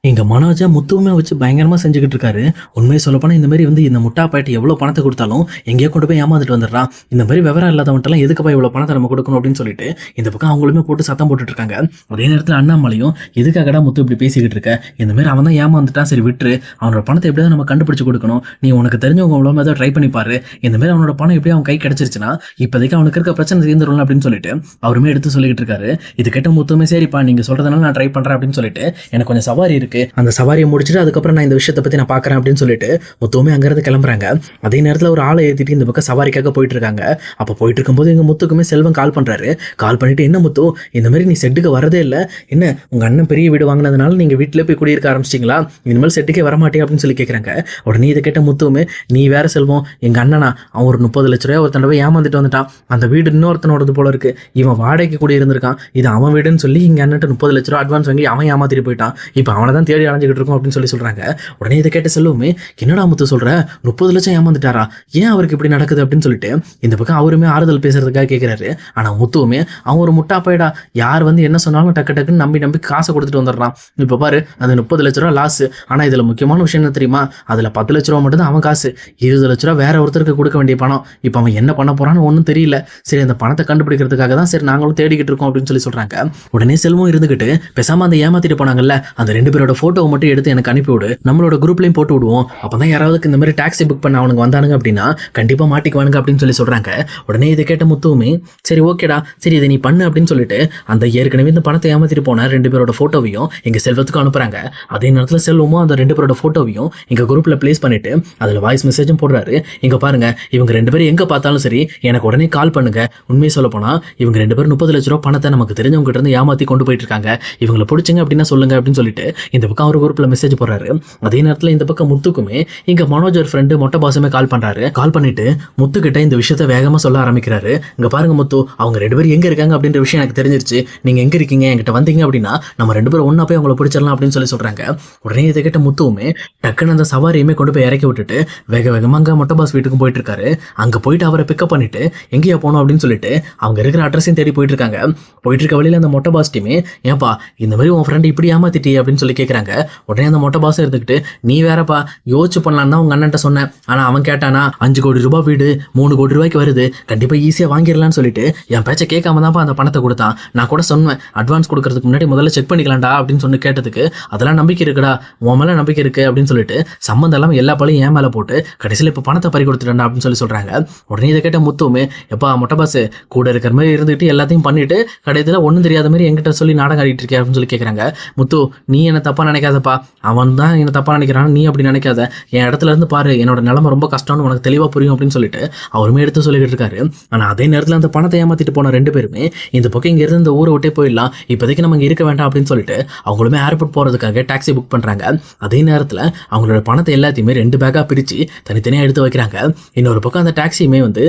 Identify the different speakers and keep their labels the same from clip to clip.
Speaker 1: எங்க மனோஜ முத்துவுமே வச்சு பயங்கரமா செஞ்சுக்கிட்டு இருக்காரு. உண்மையை சொல்லப்போனா இந்த மாதிரி இந்த முட்டா பாட்டி எவ்வளவு பணத்தை கொடுத்தாலும் எங்கேயோ கொண்டு போய் ஏமாந்துட்டு வந்துடுறான். இந்த மாதிரி விவரம் இல்லாதவன்ட்டெல்லாம் எதுக்குப்பா இவ்வளவு பணத்தை நம்ம கொடுக்கணும் அப்படின்னு சொல்லிட்டு இந்த பக்கம் அவங்களுமே போட்டு சத்தம் போட்டுட்டு இருக்காங்க. அதே நேரத்தில் அண்ணாமலையும் எதுக்காகடா முத்து இப்படி பேசிக்கிட்டு இருக்க, இந்த மாதிரி அவன் தான் ஏமாந்துட்டான், சரி விட்டுரு, அவனோட பணத்தை எப்படியாவது நம்ம கண்டுபிடிச்சு கொடுக்கணும், நீ உனக்கு தெரிஞ்சவங்க அவ்வளோ ஏதாவது ட்ரை பண்ணி பாரு, இந்த மாதிரி அவனோட பணம் எப்படியும் அவன் கை கிடைச்சிருச்சுன்னா இப்போதைக்கு அவனுக்கு இருக்க பிரச்சனை தீர்ந்துடும் அப்படின்னு சொல்லிட்டு அவருமே எடுத்து சொல்லிக்கிட்டு இருக்காரு. இது கேட்ட முத்துமே சரிப்பா நீங்க சொல்றதுனால நான் ட்ரை பண்றேன் அப்படின்னு சொல்லிட்டு எனக்கு கொஞ்சம் சவாரி இருக்கு, அந்த சவாரியை முடிச்சுட்டு அதுக்கப்புறம் நான் இந்த விஷயத்தை பற்றி நான் பார்க்குறேன் அப்படின்னு சொல்லிட்டு முத்துவுமே அங்கேருந்து கிளம்புறாங்க. அதே நேரத்தில் ஒரு ஆளை ஏற்றிட்டு இந்த பக்கம் சவாரிக்காக போயிட்டு இருக்காங்க. அப்போ போயிட்டு இருக்கும்போது எங்கள் முத்துக்குமே செல்வம் கால் பண்ணுறாரு. கால் பண்ணிட்டு என்ன முத்து இந்த மாதிரி நீ செட்டுக்கு வரதே இல்லை, என்ன உங்கள் அண்ணன் பெரிய வீடு வாங்கினதுனால நீங்கள் வீட்டில் போய் குடியிருக்க ஆரம்பிச்சிட்டிங்களா, இனிமேல் செட்டுக்கே வரமாட்டே அப்படின்னு சொல்லி கேட்குறாங்க. உடனே இதை கேட்ட முத்துவுமே நீ வேற செல்வம், எங்கள் அண்ணனா அவன் ஒரு 30 லட்ச ரூபா ஒரு தடவை ஏமாந்துட்டு வந்துட்டான், அந்த வீடு இன்னொருத்தனோடது போல இருக்கு, இவன் வாடகைக்கு கூட இருந்திருக்கான், இது அவன் வீடுன்னு சொல்லி எங்கள் அண்ணன் 30 லட்ச ரூபா அட்வான்ஸ் வாங்கி அவன் ஏமாத்திட்டு போயிட்டான், இப்போ அவனை தான் தேடி அலைஞ்சிக்கிட்டு இருக்கும் அப்படின்னு சொல்றாங்க. உடனே இதை கேட்ட செல்வமே என்னடா முத்து சொல்ற, 30 லட்சம் ஏமாந்துட்டாரா, ஏன் அவருக்கு இப்படி நடக்குது அப்படின்னு சொல்லிட்டு இந்த பக்கம் அவருமே ஆறுதல் பேசுறதுக்காக கேட்கிறாரு. ஆனா முத்துவுமே அவன் ஒரு முட்டா போயிடா, யார் என்ன சொன்னாலும் டக்கு டக்குன்னு நம்பி காசை கொடுத்துட்டு வந்துடுறான். இப்ப பாரு அந்த 30 லட்ச ரூபா லாஸ், ஆனா இதுல முக்கியமான விஷயம் என்ன தெரியுமா, அதுல 10 லட்ச ரூபா மட்டும் தான் அவன் காசு, 20 லட்ச ரூபா வேற ஒருத்தருக்கு கொடுக்க வேண்டிய பணம், இப்ப அவன் என்ன பண்ண போறான்னு ஒன்றும் தெரியல, சரி அந்த பணத்தை கண்டுபிடிக்கிறதுக்காக தான் சரி நாங்களும் தேடிக்கிட்டு இருக்கோம் அப்படின்னு சொல்றாங்க. உடனே செல்வம் இருந்துகிட்டு பேசாம அந்த ஏமாத்திட்டு போனாங்கல்ல அந்த 2 பேரோட போட்டோவை மட்டும் எடுத்து எனக்கு அனுப்பிவிடு, நம்மளோட குரூப்லையும் போட்டு விடுவோம், அப்பதான் யாராவது இந்த மாதிரி டாக்ஸி புக் பண்ண அவனுக்கு வந்தானுங்க அப்படின்னா கண்டிப்பா மாட்டிக்குவானுங்க அப்படின்னு சொல்றாங்க. உடனே இதை கேட்ட முத்துவுமே சரி ஓகேடா, சரி இதை நீ பண்ணு அப்படின்னு சொல்லிட்டு அந்த ஏற்கனவே இந்த பணத்தை ஏமாத்திட்டு போன 2 பேரோட போட்டோவையும் எங்க செல்வத்துக்கு அனுப்புறாங்க. அதே நேரத்தில் செல்வமும் அந்த 2 பேரோட போட்டோவையும் எங்க குரூப்ல பிளேஸ் பண்ணிட்டு அதுல வாய்ஸ் மெசேஜும் போடுறாரு. இங்க பாருங்க இவங்க 2 பேரும் எங்க பார்த்தாலும் சரி எனக்கு உடனே கால் பண்ணுங்க, உண்மையை சொல்ல போனா இவங்க 2 பேரும் 30 லட்ச ரூபா பணத்தை நமக்கு தெரிஞ்சவங்க கிட்ட இருந்து ஏமாத்தி கொண்டு போயிட்டு இருக்காங்க, இவங்களை பிடிச்சிங்க அப்படின்னா சொல்லுங்க அப்படின்னு சொல்லிட்டு இந்த பக்கம் அவர் குரூப்ல மெசேஜ் போடுறாரு. அதே நேரத்தில் இந்த பக்கம் முத்துக்குமே இங்க மனோஜ் ஒரு ஃப்ரெண்டு மொட்டை பாசமே கால் பண்றாரு. கால் பண்ணிட்டு முத்து கிட்ட இந்த விஷயத்த வேகமா சொல்ல ஆரம்பிக்கிறாரு. இங்க பாருங்க முத்து, அவங்க 2 பேரும் எங்க இருக்காங்க அப்படின்ற விஷயம் எனக்கு தெரிஞ்சிருச்சு, நீங்க எங்க இருக்கீங்க என்கிட்ட வந்தீங்க அப்படின்னா நம்ம 2 பேரும் ஒன்னா போய் அவங்களை பிடிச்சிடலாம் அப்படின்னு சொல்றாங்க. உடனே இதை கிட்ட முத்துவுமே டக்குன்னு அந்த சவாரியுமே கொண்டு போய் இறக்கி விட்டுட்டு வேக வேகமா அங்க மொட்டை பாஸ் வீட்டுக்கு போயிட்டு இருக்காரு. அங்க போயிட்டு அவரை பிக்கப் பண்ணிட்டு எங்கேயா போகணும் அப்படின்னு சொல்லிட்டு அவங்க இருக்கிற அட்ரஸையும் தேடி போயிட்டு இருக்காங்க. போயிட்டு இருக்க வழியில அந்த மொட்டை பாஸ் டீமே ஏப்பா இந்த மாதிரி உன் ஃப்ரெண்ட் இப்படி ஏமாத்திட்டி அப்படின்னு சொல்லி கேட்கறாங்க. உடனே அந்த மொட்டை பாஸ் எடுத்துக்கிட்டு நீ வேறப்பா யோசிச்சு பண்ணலாம் தான் உங்க அண்ணன்ட்ட சொன்னேன், ஆனா அவன் கேட்டானா 5 கோடி ரூபாய் வீடு 3 கோடி ரூபாய்க்கு வருது, கண்டிப்பா ஈஸியா வாங்கிடலாம்னு சொல்லிட்டு என் பேச்சை கேட்காம தான்ப்பா அந்த பணத்தை கொடுத்தான், நான் கூட சொன்னேன் அட்வான்ஸ் கொடுக்கறதுக்கு முன்னாடி முதல்ல செக் பண்ணிக்கலாம்டா அப்படின்னு சொல்லி கேட்டதுக்கு அதெல்லாம் நம்பிக்கை இருக்குடா, உன் மேல நம்பிக்கை இருக்கு அப்படின்னு சொல்லிட்டு சம்மந்தம் இல்லாம எல்லா பழையும் ஏன் மேல போட்டு கடைசியில் இப்ப பணத்தை பறி கொடுத்துட்டா அப்படின்னு சொல்றாங்க. உடனே இதை கேட்ட முத்துவுமே எப்பா மொட்டை பாஸ் கூட இருக்கிற மாதிரி இருந்துட்டு எல்லாத்தையும் பண்ணிட்டு கடைசியில் ஒன்றும் தெரியாத மாதிரி என்கிட்ட சொல்லி நாடகம் ஆடிட்டு இருக்கேன் அப்படின்னு சொல்லி கேட்கறாங்க. முத்து நீ என்ன தப்பா நினைக்காதப்பா, அவன் தான் என்ன தப்பா நினைக்கிறான், நீ அப்படி நினைக்காத, என் இடத்துல இருந்து பாரு என்னோட நிலைமை ரொம்ப கஷ்டம்னு உனக்கு தெளிவா புரியும் அப்படின்னு சொல்லிட்டு அவருமே எடுத்து சொல்லிட்டு இருக்காரு. ஆனா அதே நேரத்தில் அந்த பணத்தை ஏமாத்திட்டு போன 2 பேருமே இந்த பக்கம் இங்க இருந்து இந்த ஊரை விட்டே போயிடலாம், இப்போதைக்கு நம்ம இங்க இருக்க வேண்டாம் அப்படின்னு சொல்லிட்டு அவங்களுமே ஏர்போர்ட் போறதுக்காக டாக்ஸி புக் பண்றாங்க. அதே நேரத்தில் அவங்களோட பணத்தை எல்லாத்தையுமே 2 பேக்கா பிரிச்சு தனித்தனியா எடுத்து வைக்கிறாங்க. இன்னொரு பக்கம் அந்த டாக்ஸியுமே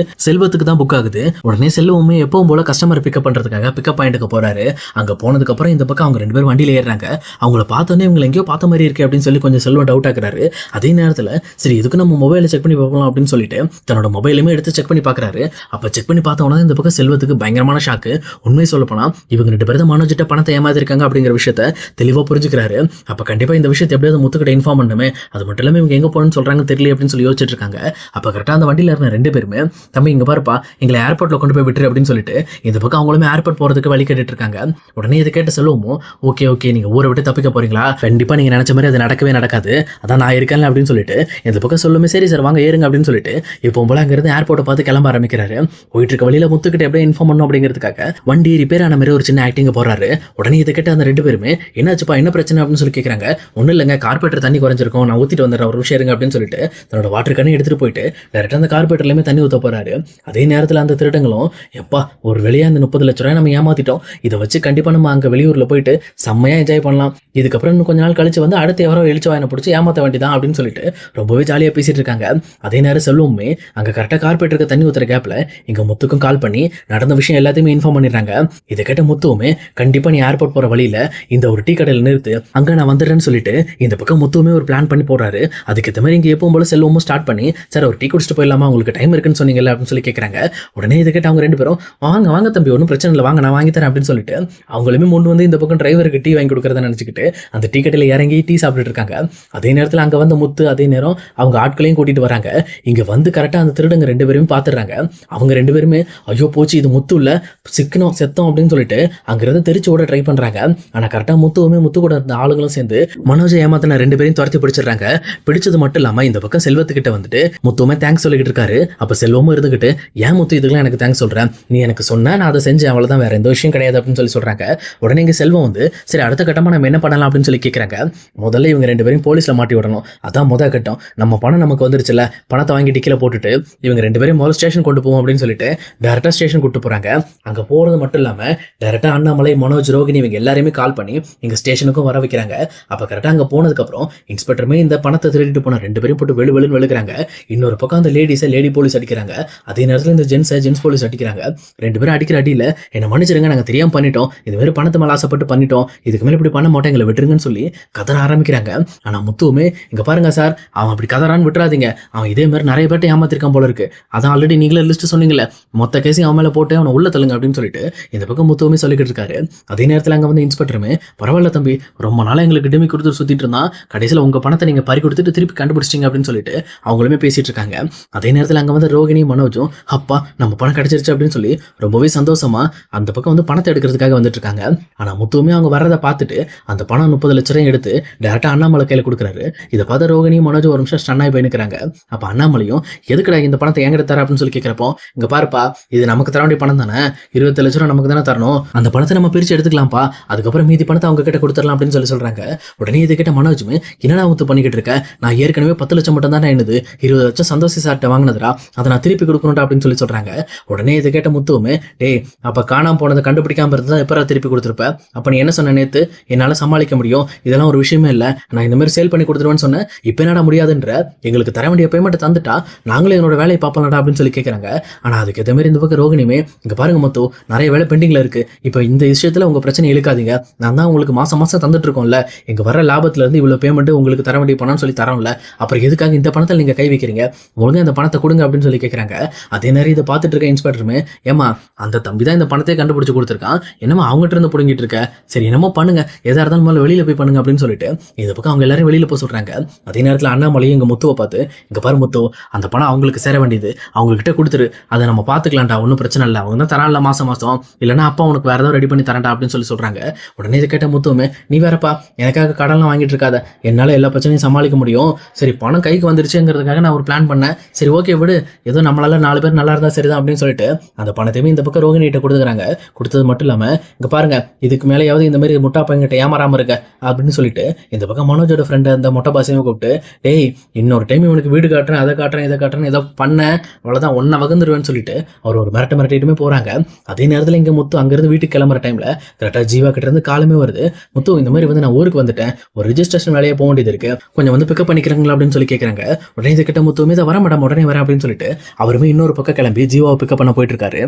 Speaker 1: செல்வத்துக்கு தான் புக் ஆகுது. உடனே செல்வமே எப்பவும் போல கஸ்டமர் பிக்கப் பண்றதுக்காக பிக்கப் பாயிண்ட்டுக்கு போறாரு. அங்க போனதுக்கு அப்புறம் இந்த பக்கம் அவங்க 2 பேரும் வண்டியில ஏறாங்க. அவங்கள பார்த்தோன்னே இவங்களை எங்கேயோ பார்த்த மாதிரி இருக்கு அப்படின்னு சொல்லி கொஞ்சம் செல்வம் டவுட் ஆக்குறாரு. அதே நேரத்தில் சரி இதுக்கு நம்ம மொபைலை செக் பண்ணி பார்க்கலாம் அப்படின்னு சொல்லிட்டு தன்னோட மொபைலுமே எடுத்து செக் பண்ணி பார்க்குறாரு. அப்போ செக் பண்ணி பார்த்தவொன்னே இந்த பக்கம் செல்வத்துக்கு பயங்கரமான ஷாக்கு. உண்மையை சொல்ல போனால் இவங்க 2 பேரும் மனோஜிட்ட பணத்தை ஏமாத்திருக்காங்க அப்படிங்கிற விஷயத்த தெளிவாக புரிஞ்சுக்கிறாரு. அப்போ கண்டிப்பாக இந்த விஷயத்தை எப்படியாவது முத்துக்கிட்ட இன்ஃபார்ம் பண்ணுமே, அது மட்டும் இல்லாமல் இவங்க எங்கே போகணும்னு சொல்கிறாங்க தெரியல அப்படின்னு சொல்லி யோசிச்சுட்டு இருக்காங்க. அப்போ கரெக்டாக அந்த வண்டியில் இருந்த 2 பேருமே தம்பி இங்கே பாருப்பா எங்களை ஏர்போர்ட்டில் கொண்டு போய் விட்டுரு அப்படின்னு சொல்லிட்டு இந்த பக்கம் அவங்களுமே ஏர்போர்ட் போகிறதுக்கு வழி கேட்டுட்டு இருக்காங்க. உடனே இதை கேட்ட செல்வமும் ஓகே ஓகே நீங்கள் ஊரை விட்டு தப்பிக்க போறீங்களா, கண்டிப்பாக நீங்கள் நினச்ச மாதிரி அது நடக்கவே நடக்காது, அதான் நான் இருக்கேன் அப்படின்னு சொல்லிட்டு இந்த பக்கம் சொல்லுமே சரி சார் வாங்க ஏறுங்க அப்படின்னு சொல்லிட்டு இப்போ போல அங்கிருந்து ஏர்போர்ட்டை பார்த்து கிளம்ப ஆரம்பிக்கிறாரு. போயிட்டு இருக்க வழியில முத்துக்கிட்ட எப்படி இன்ஃபார்ம் பண்ணும் அப்படிங்கிறதுக்காக வண்டி ரிப்பேர் ஆன மாதிரி ஒரு சின்ன ஆக்டிங் போறாரு. உடனே இதை கேட்ட அந்த 2 பேருமே என்னாச்சுப்பா என்ன பிரச்சனை அப்படின்னு சொல்லி கேட்கறாங்க. ஒன்றும் இல்லைங்க கார்பரேட்டர் தண்ணி குறைஞ்சிருக்கும், நான் ஊற்றிட்டு வந்துடுறேன் ஒரு விஷயம் இருங்க அப்படின்னு சொல்லிட்டு தன்னோட வாட்டர் கேனை எடுத்துட்டு போயிட்டு டேரக்டாக அந்த கார்பரேட்டர்லையுமே தண்ணி ஊற்ற போறாரு. அதே நேரத்தில் அந்த திருடங்களும் எப்பா ஒரு வெளியே அந்த 30 லட்ச ரூபாய் நம்ம ஏமாத்திட்டோம், இதை வச்சு கண்டிப்பா நம்ம அங்கே வெளியூர்ல போயிட்டு செம்மையா என்ஜாய் பண்ணலாம், இதுக்கப்புறம் இன்னும் கொஞ்ச நாள் கழிச்சு அடுத்த யாரோ எழுச்சி வாயினை பிடிச்சி ஏமாற்ற வேண்டியதான் அப்படின்னு சொல்லிட்டு ரொம்பவே ஜாலியாக பேசிட்டு இருக்காங்க. அதே நேரம் செல்வமே அங்கே கரெக்டாக கார்பரேட்டருக்கு தண்ணி ஊற்றுற கேப்ல இங்கே முத்துக்கும் கால் பண்ணி நடந்த விஷயம் எல்லாத்தையுமே இன்ஃபார்ம் பண்ணிடுறாங்க. இதை கேட்ட முத்துவுமே கண்டிப்பாக நீ ஏர்போர்ட் போகிற வழியில் இந்த ஒரு டீ கடையில் நிறுத்து, அங்கே நான் வந்துடுறேன்னு சொல்லிட்டு இந்த பக்கம் முத்துவுமே ஒரு பிளான் பண்ணி போடுறாரு. அதுக்கேற்ற மாதிரி இங்கே எப்பவும் போல செல்வமும் ஸ்டார்ட் பண்ணி சார் ஒரு டீ குடிச்சிட்டு போயிடலாமா உங்களுக்கு டைம் இருக்குன்னு சொன்னீங்கல்ல அப்படின்னு சொல்லி கேட்குறாங்க. உடனே இதை கேட்டு அவங்க 2 பேரும் வாங்க வாங்க தம்பி ஒன்றும் பிரச்சனை இல்லை வாங்க நான் வாங்கி தரேன் அப்படின்னு சொல்லிட்டு அவங்களுமே முன் இந்த பக்கம் டிரைவருக்கு டீ வாங்கி கொடுக்குறத நினச்சிக்கிட்டு அந்த டீ கடையில் இறங்கி டீ சாப்பிட்டுட்டு இருக்காங்க. அதே நேரத்தில் அங்கே வந்து முத்து அதே நேரம் அவங்க ஆட்களையும் கூட்டிட்டு வராங்க. இங்கே வந்து கரெக்டாக அந்த திருடங்க 2 பேரும் பார்த்துடுறாங்க. அவங்க 2 பேருமே ஐயோ போச்சு இது முத்து இல்லை சிக்கனம் செத்தோம் அப்படின்னு சொல்லிட்டு அங்கிருந்து தெரிச்சு ஓட ட்ரை பண்ணுறாங்க. ஆனால் கரெக்டாக முத்து கூட இருந்த ஆளுங்களும் சேர்ந்து மனோஜை ஏமாத்தின 2 பேரையும் துரத்தி பிடிச்சிடுறாங்க. பிடிச்சது மட்டும் இல்லாமல் இந்த பக்கம் செல்வத்துக்கிட்ட வந்துட்டு முத்துவுமே தேங்க்ஸ் சொல்லிக்கிட்டு இருக்காரு. அப்போ செல்வமும் இருந்துக்கிட்டு ஏன் முத்து இதுக்கெல்லாம் எனக்கு தேங்க்ஸ் சொல்கிறேன், நீ எனக்கு சொன்ன நான் அதை செஞ்சேன் அவ்வளோதான், வேற எந்த விஷயம் கிடையாது அப்படின்னு சொல்லி சொல்கிறாங்க. உடனே இங்கே செல்வம் வந்து சரி அடுத்த கட்டமாக நம்ம என்ன பண்ணலாம் அப்படின்னு சொல்லி கேட்குறாங்க. முதல்ல இவங்க 2 பேரும் போலீஸில் மாட்டி விடணும், அதான் முதல் கட்டம். நம்ம பணம் நமக்கு வந்துருச்சுல, பணத்தை வாங்கி டிக்கில போட்டுட்டு இவங்க 2 பேரும் முதல் ஸ்டேஷன் கொண்டு போவோம் அப்படின்னு சொல்லிட்டு டேரெக்டாக ஸ்டேஷன் கூட்டு போகிறாங்க. அங்கே போகிறது மட்டும் இல்லாமல் டேரெக்டாக அண்ணாமலை மனோஜ் ரோகிணி இவங்க எல்லாருமே கால் பண்ணி எங்கள் ஸ்டேஷனுக்கும் வர வைக்கிறாங்க. அப்போ கரெக்டாக அங்கே போனதுக்கப்புறம் இன்ஸ்பெக்டருமே இந்த பணத்தை திருடிட்டு போன 2 பேரும் போட்டு வெளுன்னு வெளுக்கிறாங்க. இன்னொரு பக்கம் அந்த லேடி போலீஸ் அடிக்கிறாங்க. அதே நேரத்தில் இந்த ஜென்ஸ் போலீஸ் அடிக்கிறாங்க. 2 பேரும் அடிக்கிற அடியில் என்ன மன்னிச்சிருங்க, நாங்கள் தெரியாமல் பண்ணிட்டோம், இது மாதிரி பணத்தை மேலே ஆசைப்பட்டு பண்ணிட்டோம், இதுக்கு மேலே இப்படி பண்ண மாட்டோம், எங்களை விட்டுருங்கன்னு சொல்லி கதற ஆரம்பிக்கிறாங்க. ஆனால் முத்துவுமே இங்கே பாருங்க சார், அவன் அப்படி கதறான்னு விட்டுறாதீங்க, அவன் இதே மாதிரி நிறைய பேர்ட்ட ஏமாத்திருக்கான் போல இருக்கு, அதான் ஆல்ரெடி நீங்களே லிஸ்ட் சொன்னீங்களே, மொத்த கேஸையும் அவன் மேலே போட்டு அவனை உள்ள தள்ளுங்க அப்படின்னு சொல்லிட்டு இந்த பக்கம் முத்துவுமே சொல்லிக்கிட்டு இருக்காரு. அதே நேரத்தில் அங்கே வந்து இன்ஸ்பெக்டருமே பரவாயில்ல தம்பி, ரொம்ப நாளாக எங்களுக்கு டிமி கொடுத்து சுற்றிட்டு இருந்தான், கடைசியில் உங்கள் பணத்தை நீங்கள் பறி கொடுத்துட்டு திருப்பி கண்டுபிடிச்சிங்க அப்படின்னு சொல்லிட்டு அவங்களுமே பேசிட்டு இருக்காங்க. அதே நேரத்தில் அங்கே வந்து ரோகிணி மனோஜும் அப்பா நம்ம பணம் கிடைச்சிருச்சு அப்படின்னு சொல்லி ரொம்பவே சந்தோஷமா அந்த பக்கம் வந்து பணத்தை எடுக்கிறதுக்காக வந்துட்டு இருக்காங்க. ஆனால் முத்துவுமே அவங்க வர்றதை பார்த்துட்டு அந்த பணம் 30 லட்சம் எடுத்து டேரக்டாக அண்ணாமலை கையில் கொடுக்குறாரு. இதை பார்த்து ரோகிணி மனோஜ் ஒரு நிமிஷம் ஸ்டன்னாகி போயிருக்கிறாங்க. அப்போ அண்ணாமலையும் எதுக்குடா இந்த பணத்தை எங்கிட்ட தர அப்படின்னு சொல்லி கேட்குறப்போ இங்கே பாருப்பா, இது நமக்கு தர வேண்டிய பணம் தானே, 20 லட்ச ரூபா நமக்கு தானே தரணும், அந்த பணத்தை நம்ம பிரித்து எடுத்துக்கலாம்ப்பா, அதுக்கப்புறம் மீதி பணத்தை அவங்க கிட்ட கொடுத்துடலாம் அப்படின்னு சொல்லி சொல்கிறாங்க. உடனே இது கிட்ட மனோஜுமே என்னடா முத்து பண்ணிக்கிட்டு இருக்க, நான் ஏற்கனவே 10 லட்சம் மட்டும் தானே என்னது, 20 லட்சம் சந்தோஷி சார்ட்ட வாங்கினதுரா, அதை நான் திருப்பி கொடுக்கணும்டா அப்படின்னு சொல்லி சொல்கிறாங்க. உடனே இதை கேட்ட முத்துவுமே டேய் அப்போ காணாமல் போனதை கண்டுபிடிக்காம இருந்தால் எப்போ திருப்பி கொடுத்துருப்பேன், அப்போ நீ என்ன சொன்ன நேற்று, என்னால் சமாளிக்க முடியும், இதெல்லாம் ஒரு விஷயமே இல்லை, நான் இந்த மாதிரி சேல் பண்ணி கொடுத்துருவேன்னு சொன்னேன், இப்போ என்னடா முடியாதுன்ற, எங்களுக்கு தர வேண்டிய பேமெண்ட்டை தந்துட்டா நாங்களே என்னோட வேலையை பார்ப்போம்டா அப்படின்னு சொல்லி கேட்குறாங்க. ஆனால் அதுக்கு எதே மாதிரி இந்த பக்கம் ரோகிணியுமே இங்கே பாருங்க முத்து, நிறைய வேலை பெண்டிங்கில் இருக்குது, இப்போ இந்த விஷயத்தில் உங்கள் பிரச்சனை இழுக்காதீங்க, நான் தான் உங்களுக்கு மாதம் தந்துட்டு இருக்கோம்ல, எங்கள் வர லாபத்துலேருந்து இவ்வளோ பேமெண்ட்டு உங்களுக்கு தர வேண்டிய பணம்னு சொல்லி தரோம்ல, அப்புறம் எதுக்காக இந்த பணத்தில் நீங்கள் கை வைக்கிறீங்க, ஒழுங்காக அந்த பணத்தை கொடுங்க அப்படின்னு சொல்லி கேட்குறாங்க. அதே நேரம் இதை பார்த்துட்டு இருக்க இன்ஸ்பெக்டருமே ஏமா அந்த தம்பி தான் இந்த பணத்தை கண்டுபிடிச்சு கொடுத்துருக்கான், என்னமோ அவங்ககிட்ட இருந்து பிடுங்கிட்டு இருக்க, சரி என்னமோ பண்ணுங்க, எதாக இருந்தாலும் முதல்ல வெளியில் போய் பண்ணுங்க அப்படின்னு சொல்லிட்டு இந்த பக்கம் அவங்க எல்லாரும் வெளியில் போய் சொல்கிறாங்க. அதே நேரத்தில் அண்ணாமலையும் இங்கே முத்துவை பார்த்து இங்கே பாரு முத்து, அந்த பணம் அவங்களுக்கு சேர வேண்டியது, அவங்ககிட்ட கொடுத்துரு, அதை நம்ம பார்த்துக்கலாம்டா, ஒன்றும் பிரச்சனை இல்லை, அவங்க தான் தரான்ல மாதம் இல்லைன்னா அப்பா உனக்கு வேறு ஏதாவது ரெடி பண்ணி தரேன்டா அப்படின்னு சொல்லி சொல்கிறாங்க. உடனே இதை கேட்ட முத்துவுமே நீ வேறப்பா எனக்காக கடன்லாம் வாங்கிட்டு இருக்காத, என்னால் எல்லா பிரச்சனையும் சமாளிக்க முடியும், சரி பணம் கைக்கு வந்துருச்சுங்கிறதுக்காக நான் ஒரு பிளான் பண்ணேன், சரி ஓகே விடு, ஏதோ நம்மளால 4 பேர் நல்லா இருந்தால் சரிதான் அப்படின்னு சொல்லிட்டு அந்த பணத்தையுமே இந்த பக்கம் ரோகிணிகிட்ட கொடுத்துக்கிறாங்க. கொடுத்தது மட்டும் இல்லாமல் இங்கே பாருங்க, இதுக்கு மேலேயாவது இந்த மாதிரி முட்டா பையன்கிட்ட ஏமாறாமல் இருக்க அப்படின்னு சொல்லிட்டு இந்த பக்கம் மனோஜோட ஃப்ரெண்டு அந்த மொட்டை பாசையும் கூப்பிட்டு டேய் இன்னொரு டைம் இவனுக்கு வீடு காட்டுறேன் அதை காட்டுறேன் இதை காட்டுறேன் ஏதோ பண்ண அவ்வளோதான் ஒன்றை வகுந்துருவேன்னு சொல்லிட்டு அவர் ஒரு மிரட்டிட்டுமே போகிறாங்க. அதே நேரத்தில் இங்கே முத்து அங்கேருந்து வீட்டுக்கு கிளம்புற டைமில் கரெக்டாக ஜீவா கிட்ட இருந்து காலமே வருது, முத்து இந்த மாதிரி வந்து நான் ஊருக்கு வந்துட்டேன், ஒரு ரிஜிஸ்ட்ரேஷன் வேலையை போக வேண்டியது இருக்கு, கொஞ்சம் வந்து பிக்கப் பண்ணிக்கிறாங்களா அப்படின்னு சொல்லி கேட்குறாங்க. உடனே இதை கிட்ட முத்துவுமே இதை வர மேடம் உடனே வரேன் அப்படின்னு சொல்லிட்டு அவருமே இன்னொரு பக்கம் கிளம்பி ஜீவாவை பிக்கப் பண்ண போயிட்டு இருக்காரு.